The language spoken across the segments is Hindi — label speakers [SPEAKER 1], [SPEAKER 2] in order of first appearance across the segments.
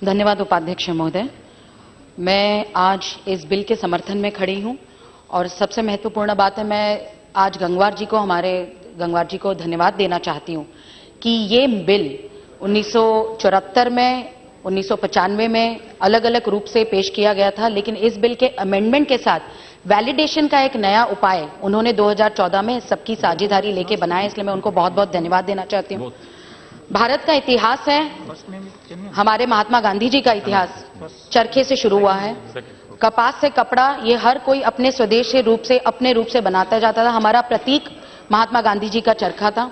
[SPEAKER 1] धन्यवाद उपाध्यक्ष महोदय। मैं आज इस बिल के समर्थन में खड़ी हूं और सबसे महत्वपूर्ण बात है, मैं आज हमारे गंगवार जी को धन्यवाद देना चाहती हूं कि ये बिल 1974 में 1995 में अलग अलग रूप से पेश किया गया था, लेकिन इस बिल के अमेंडमेंट के साथ वैलिडेशन का एक नया उपाय उन्होंने 2014 में सबकी साझेदारी लेके बनाया, इसलिए मैं उनको बहुत बहुत धन्यवाद देना चाहती हूं। भारत का इतिहास है, हमारे महात्मा गांधी जी का इतिहास चरखे से शुरू हुआ है। कपास से कपड़ा, ये हर कोई अपने स्वदेशी रूप से अपने रूप से बनाता जाता था। हमारा प्रतीक महात्मा गांधी जी का चरखा था।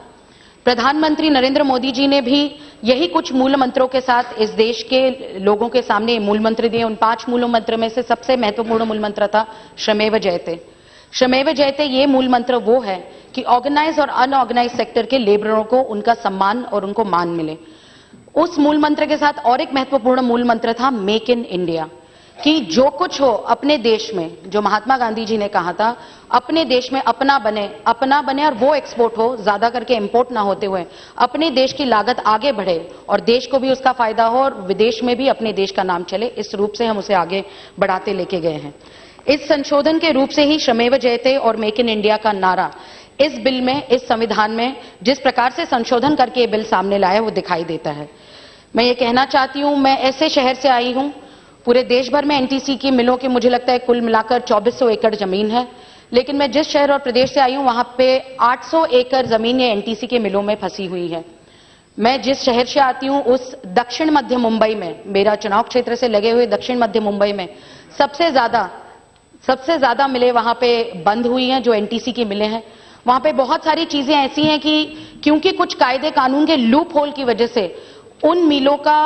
[SPEAKER 1] प्रधानमंत्री नरेंद्र मोदी जी ने भी यही कुछ मूल मंत्रों के साथ इस देश के लोगों के सामने मूल मंत्र दिए। उन 5 मूल मंत्र में से सबसे महत्वपूर्ण मूल मंत्र था श्रमेव जयते। श्रमेव जयते ये मूल मंत्र वो है कि ऑर्गेनाइज और अनऑर्गेनाइज सेक्टर के लेबररों को उनका सम्मान और उनको मान मिले। उस मूल मंत्र के साथ और एक महत्वपूर्ण मूल मंत्र था मेक इन इंडिया, कि जो कुछ हो अपने देश में, जो महात्मा गांधी जी ने कहा था, अपने देश में अपना बने और वो एक्सपोर्ट हो, ज्यादा करके इंपोर्ट ना होते हुए अपने देश की लागत आगे बढ़े और देश को भी उसका फायदा हो और विदेश में भी अपने देश का नाम चले। इस रूप से हम उसे आगे बढ़ाते लेके गए हैं। इस संशोधन के रूप से ही श्रमेव जयते और मेक इन इंडिया का नारा इस बिल में, इस संविधान में जिस प्रकार से संशोधन करके ये बिल सामने लाया वो दिखाई देता है। मैं ये कहना चाहती हूं, मैं ऐसे शहर से आई हूं, पूरे देश भर में एनटीसी की मिलों की मुझे लगता है कुल मिलाकर 2400 एकड़ जमीन है, लेकिन मैं जिस शहर और प्रदेश से आई हूं वहां पे 800 एकड़ जमीन ये एनटीसी के मिलों में फंसी हुई है। मैं जिस शहर से आती हूं उस दक्षिण मध्य मुंबई में, मेरा चुनाव क्षेत्र से लगे हुए दक्षिण मध्य मुंबई में सबसे ज्यादा मिलें वहां पे बंद हुई हैं, जो एनटीसी की मिलें हैं। वहां पे बहुत सारी चीजें ऐसी हैं कि क्योंकि कुछ कायदे कानून के लूप होल की वजह से उन मिलों का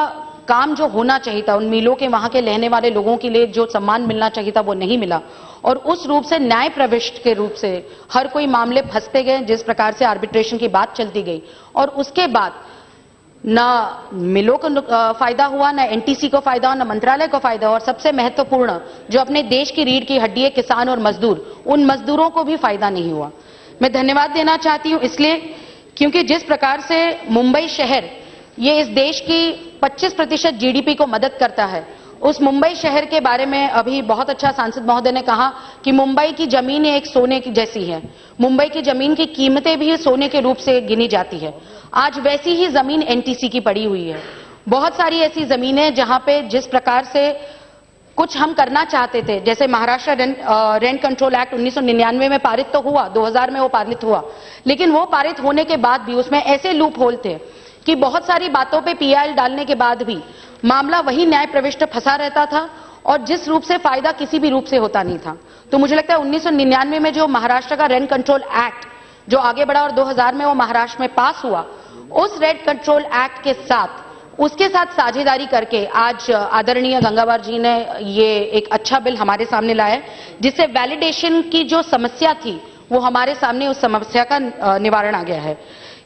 [SPEAKER 1] काम जो होना चाहिए था, उन मिलों के वहां के रहने वाले लोगों के लिए जो सम्मान मिलना चाहिए था वो नहीं मिला, और उस रूप से न्याय प्रविष्ट के रूप से हर कोई मामले फंसते गए। जिस प्रकार से आर्बिट्रेशन की बात चलती गई और उसके बाद ना मिलों को फायदा हुआ, ना एनटीसी को फायदा हुआ, ना मंत्रालय को फायदा हुआ, और सबसे महत्वपूर्ण जो अपने देश की रीढ़ की हड्डी है किसान और मजदूर, उन मजदूरों को भी फायदा नहीं हुआ। मैं धन्यवाद देना चाहती हूं इसलिए क्योंकि जिस प्रकार से मुंबई शहर ये इस देश की 25% जीडीपी को मदद करता है, उस मुंबई शहर के बारे में अभी बहुत अच्छा सांसद महोदय ने कहा कि मुंबई की जमीन एक सोने की जैसी है। मुंबई की जमीन की कीमतें भी सोने के रूप से गिनी जाती है। आज वैसी ही जमीन एनटीसी की पड़ी हुई है। बहुत सारी ऐसी जमीनें जहां पे जिस प्रकार से कुछ हम करना चाहते थे, जैसे महाराष्ट्र रेंट कंट्रोल एक्ट 1999 में पारित तो हुआ, 2000 में वो पारित हुआ, लेकिन वो पारित होने के बाद भी उसमें ऐसे लूप होल थे कि बहुत सारी बातों पे पीआईएल डालने के बाद भी मामला वही न्याय प्रविष्ट फंसा रहता था और जिस रूप से फायदा किसी भी रूप से होता नहीं था। तो मुझे लगता है 1999 में जो महाराष्ट्र का रेंट कंट्रोल एक्ट जो आगे बढ़ा और 2000 में वो महाराष्ट्र में पास हुआ, उस रेंट कंट्रोल एक्ट के साथ उसके साथ साझेदारी करके आज आदरणीय गंगावार जी ने ये एक अच्छा बिल हमारे सामने लाया है, जिससे वैलिडेशन की जो समस्या थी वो हमारे सामने उस समस्या का निवारण आ गया है।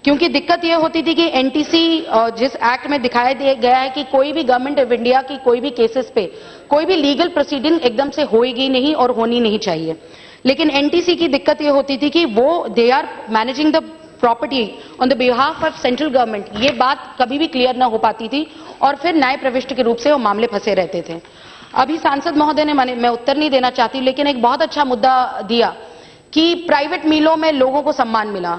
[SPEAKER 1] क्योंकि दिक्कत यह होती थी कि एनटीसी जिस एक्ट में दिखाया गया है कि कोई भी गवर्नमेंट ऑफ इंडिया की कोई भी केसेस पे कोई भी लीगल प्रोसीडिंग एकदम से होएगी नहीं और होनी नहीं चाहिए, लेकिन एनटीसी की दिक्कत यह होती थी कि वो they are managing the property on the behalf of central government, ये बात कभी भी क्लियर ना हो पाती थी और फिर न्याय प्रविष्ट के रूप से वो मामले फंसे रहते थे। अभी सांसद महोदय ने, मैं उत्तर नहीं देना चाहती, लेकिन एक बहुत अच्छा मुद्दा दिया कि प्राइवेट मिलों में लोगों को सम्मान मिला।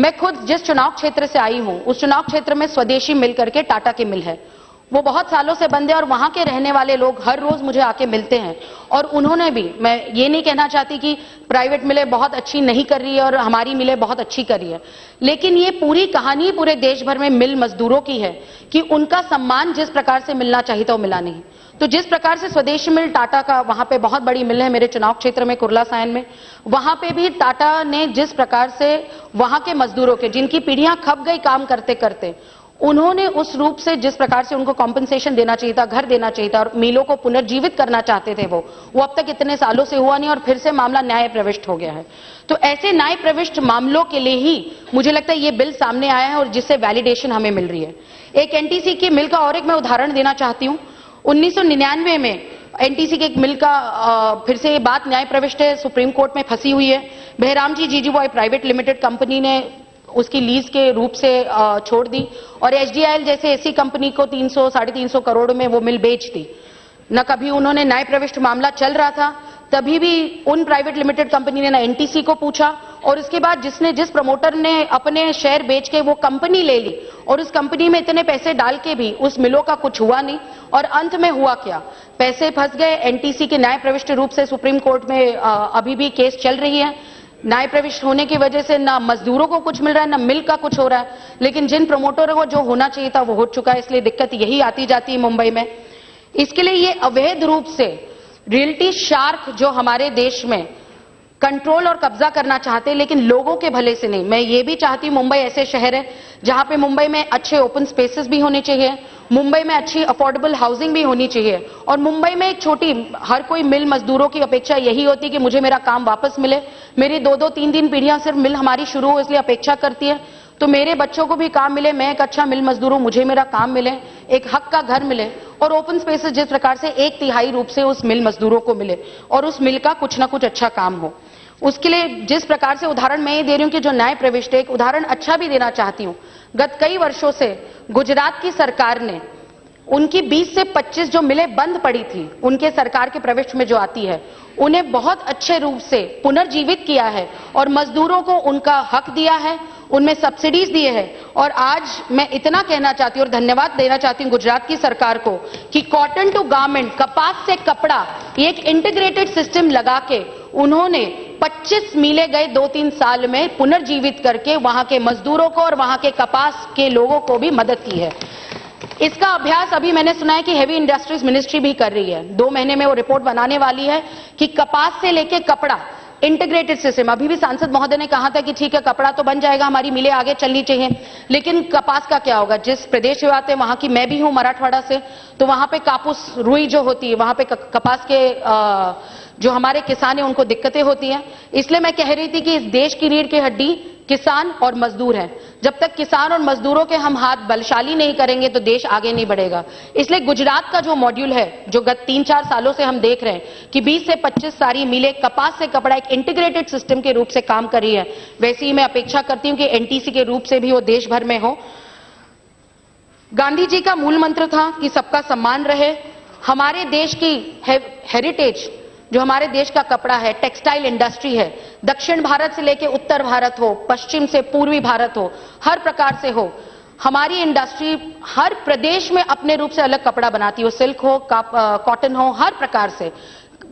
[SPEAKER 1] मैं खुद जिस चुनाव क्षेत्र से आई हूं उस चुनाव क्षेत्र में स्वदेशी मिल करके टाटा की मिल है, वो बहुत सालों से बंद है और वहां के रहने वाले लोग हर रोज मुझे आके मिलते हैं और उन्होंने भी, मैं ये नहीं कहना चाहती कि प्राइवेट मिलें बहुत अच्छी नहीं कर रही है और हमारी मिलें बहुत अच्छी कर रही है, लेकिन ये पूरी कहानी पूरे देश भर में मिल मजदूरों की है कि उनका सम्मान जिस प्रकार से मिलना चाहिए था वो मिला नहीं। तो जिस प्रकार से स्वदेशी मिल टाटा का, वहां पे बहुत बड़ी मिल है मेरे चुनाव क्षेत्र में कुर्ला सायन में, वहां पे भी टाटा ने जिस प्रकार से वहां के मजदूरों के, जिनकी पीढ़ियां खप गई काम करते करते, उन्होंने उस रूप से जिस प्रकार से उनको कॉम्पेंसेशन देना चाहिए था, घर देना चाहिए था और मिलों को पुनर्जीवित करना चाहते थे, वो अब तक इतने सालों से हुआ नहीं और फिर से मामला न्याय प्रविष्ट हो गया है। तो ऐसे न्याय प्रविष्ट मामलों के लिए ही मुझे लगता है ये बिल सामने आया है और जिससे वैलिडेशन हमें मिल रही है। एक एनटीसी की मिल का और एक मैं उदाहरण देना चाहती हूं। 1999 में एनटीसी के एक मिल का फिर से ये बात न्याय प्रविष्ट है, सुप्रीम कोर्ट में फंसी हुई है। बहराम जी जीजीबॉय प्राइवेट लिमिटेड कंपनी ने उसकी लीज के रूप से छोड़ दी और एचडीआईएल जैसे ऐसी कंपनी को 300 350 करोड़ में वो मिल बेच दी। न कभी उन्होंने न्याय प्रविष्ट मामला चल रहा था तभी भी उन प्राइवेट लिमिटेड कंपनी ने ना एनटीसी को पूछा और उसके बाद जिस प्रमोटर ने अपने शेयर बेच के वो कंपनी ले ली और उस कंपनी में इतने पैसे डाल के भी उस मिलों का कुछ हुआ नहीं और अंत में हुआ क्या, पैसे फंस गए। एनटीसी के न्याय प्रविष्ट रूप से सुप्रीम कोर्ट में अभी भी केस चल रही है। न्याय प्रविष्ट होने की वजह से ना मजदूरों को कुछ मिल रहा है ना मिल का कुछ हो रहा है, लेकिन जिन प्रमोटरों को जो होना चाहिए था वो हो चुका है, इसलिए दिक्कत यही आती जाती है मुंबई में। इसके लिए ये अवैध रूप से रियल्टी शार्क जो हमारे देश में कंट्रोल और कब्जा करना चाहते हैं, लेकिन लोगों के भले से नहीं। मैं ये भी चाहती हूं मुंबई ऐसे शहर है जहां पे मुंबई में अच्छे ओपन स्पेसेस भी होने चाहिए, मुंबई में अच्छी अफोर्डेबल हाउसिंग भी होनी चाहिए और मुंबई में एक छोटी हर कोई मिल मजदूरों की अपेक्षा यही होती है कि मुझे मेरा काम वापस मिले। मेरी 2-2 3-3 पीढ़ियां सिर्फ मिल हमारी शुरू हो इसलिए अपेक्षा करती है, तो मेरे बच्चों को भी काम मिले, मैं एक अच्छा मिल मजदूर हूं, मुझे मेरा काम मिले, एक हक का घर मिले और ओपन स्पेसेस जिस प्रकार से 1/3 रूप से उस मिल मजदूरों को मिले और उस मिल का कुछ ना कुछ अच्छा काम हो। उसके लिए जिस प्रकार से उदाहरण मैं ये दे रही हूं कि जो न्याय प्रविष्ट है, एक उदाहरण अच्छा भी देना चाहती हूं। गत कई वर्षों से गुजरात की सरकार ने उनकी 20 से 25 जो मिलें बंद पड़ी थी उनके सरकार के प्रविष्ट में जो आती है, उन्हें बहुत अच्छे रूप से पुनर्जीवित किया है और मजदूरों को उनका हक दिया है, उनमें सब्सिडीज दिए हैं। और आज मैं इतना कहना चाहती हूं और धन्यवाद देना चाहती हूं गुजरात की सरकार को कि कॉटन टू गारमेंट, कपास से कपड़ा, ये एक इंटीग्रेटेड सिस्टम लगा के उन्होंने 25 मिलें गए 2-3 साल में पुनर्जीवित करके वहां के मजदूरों को और वहां के कपास के लोगों को भी मदद की है। इसका अभ्यास अभी मैंने सुना है कि हेवी इंडस्ट्रीज मिनिस्ट्री भी कर रही है। 2 महीने में वो रिपोर्ट बनाने वाली है कि कपास से लेके कपड़ा इंटीग्रेटेड सिस्टम। अभी भी सांसद महोदय ने कहा था कि ठीक है कपड़ा तो बन जाएगा, हमारी मिलें आगे चलनी चाहिए, लेकिन कपास का क्या होगा। जिस प्रदेश से आते हैं वहां की मैं भी हूं मराठवाड़ा से, तो वहां पे कापूस रुई जो होती है वहां पे कपास के जो हमारे किसान हैं उनको दिक्कतें होती हैं। इसलिए मैं कह रही थी कि इस देश की रीढ़ की हड्डी किसान और मजदूर हैं। जब तक किसान और मजदूरों के हम हाथ बलशाली नहीं करेंगे तो देश आगे नहीं बढ़ेगा। इसलिए गुजरात का जो मॉड्यूल है जो गत 3-4 सालों से हम देख रहे हैं कि 20 से 25 सारी मिलें कपास से कपड़ा एक इंटीग्रेटेड सिस्टम के रूप से काम कर रही है, वैसे ही मैं अपेक्षा करती हूं कि एनटीसी के रूप से भी वो देश भर में हो। गांधी जी का मूल मंत्र था कि सबका सम्मान रहे। हमारे देश की हेरिटेज जो हमारे देश का कपड़ा है, टेक्सटाइल इंडस्ट्री है, दक्षिण भारत से लेकर उत्तर भारत हो, पश्चिम से पूर्वी भारत हो, हर प्रकार से हो, हमारी इंडस्ट्री हर प्रदेश में अपने रूप से अलग कपड़ा बनाती हो, सिल्क हो, कॉटन हो, हर प्रकार से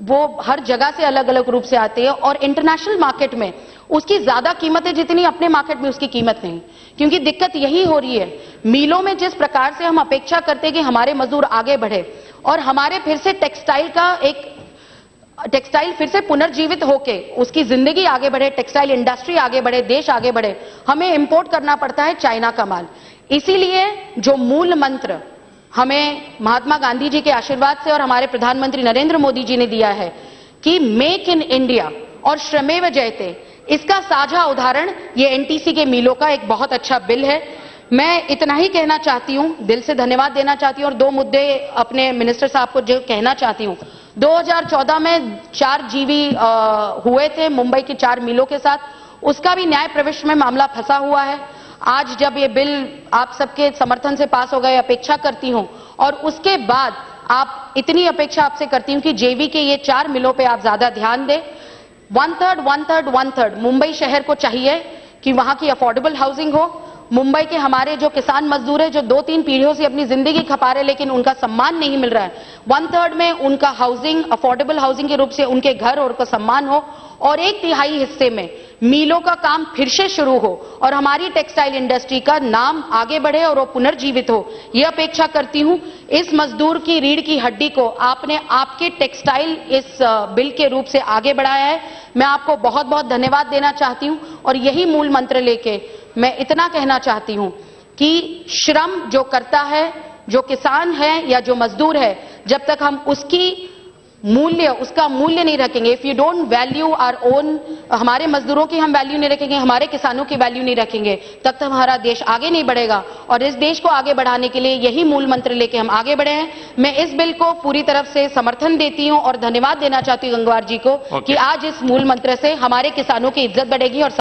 [SPEAKER 1] वो हर जगह से अलग अलग रूप से आती है और इंटरनेशनल मार्केट में उसकी ज्यादा कीमत है जितनी अपने मार्केट में उसकी कीमत नहीं। क्योंकि दिक्कत यही हो रही है, मिलों में जिस प्रकार से हम अपेक्षा करते हैं कि हमारे मजदूर आगे बढ़े और हमारे फिर से टेक्सटाइल फिर से पुनर्जीवित होके उसकी जिंदगी आगे बढ़े, टेक्सटाइल इंडस्ट्री आगे बढ़े, देश आगे बढ़े, हमें इंपोर्ट करना पड़ता है चाइना का माल। इसीलिए जो मूल मंत्र हमें महात्मा गांधी जी के आशीर्वाद से और हमारे प्रधानमंत्री नरेंद्र मोदी जी ने दिया है कि मेक इन इंडिया और श्रमेव जयते, इसका साझा उदाहरण ये एनटीसी के मिलों का एक बहुत अच्छा बिल है। मैं इतना ही कहना चाहती हूं, दिल से धन्यवाद देना चाहती हूं और 2 मुद्दे अपने मिनिस्टर साहब को जो कहना चाहती हूं। 2014 में 4 जीवी हुए थे मुंबई की 4 मिलों के साथ, उसका भी न्याय प्रविष्ट में मामला फंसा हुआ है। आज जब ये बिल आप सबके समर्थन से पास हो गए, अपेक्षा करती हूं और उसके बाद आप इतनी अपेक्षा आपसे करती हूं कि जेवी के ये 4 मिलों पे आप ज्यादा ध्यान दें। 1/3 मुंबई शहर को चाहिए कि वहां की अफोर्डेबल हाउसिंग हो। मुंबई के हमारे जो किसान मजदूर हैं जो 2-3 पीढ़ियों से अपनी जिंदगी खपा रहे लेकिन उनका सम्मान नहीं मिल रहा है, 1/3 में उनका हाउसिंग अफोर्डेबल हाउसिंग के रूप से उनके घर और उनका सम्मान हो और 1/3 हिस्से में मिलों का काम फिर से शुरू हो और हमारी टेक्सटाइल इंडस्ट्री का नाम आगे बढ़े और वो पुनर्जीवित हो, यह अपेक्षा करती हूं। इस मजदूर की रीढ़ की हड्डी को आपने आपके टेक्सटाइल इस बिल के रूप से आगे बढ़ाया है, मैं आपको बहुत बहुत धन्यवाद देना चाहती हूं और यही मूल मंत्र लेके मैं इतना कहना चाहती हूं कि श्रम जो करता है, जो किसान है या जो मजदूर है, जब तक हम उसका मूल्य नहीं रखेंगे, if you don't value our own, हमारे मजदूरों की हम वैल्यू नहीं रखेंगे, हमारे किसानों की वैल्यू नहीं रखेंगे, तब तक हमारा देश आगे नहीं बढ़ेगा। और इस देश को आगे बढ़ाने के लिए यही मूल मंत्र लेके हम आगे बढ़े हैं। मैं इस बिल को पूरी तरफ से समर्थन देती हूं और धन्यवाद देना चाहती हूं गंगवार जी को कि आज इस मूल मंत्र से हमारे किसानों की इज्जत बढ़ेगी और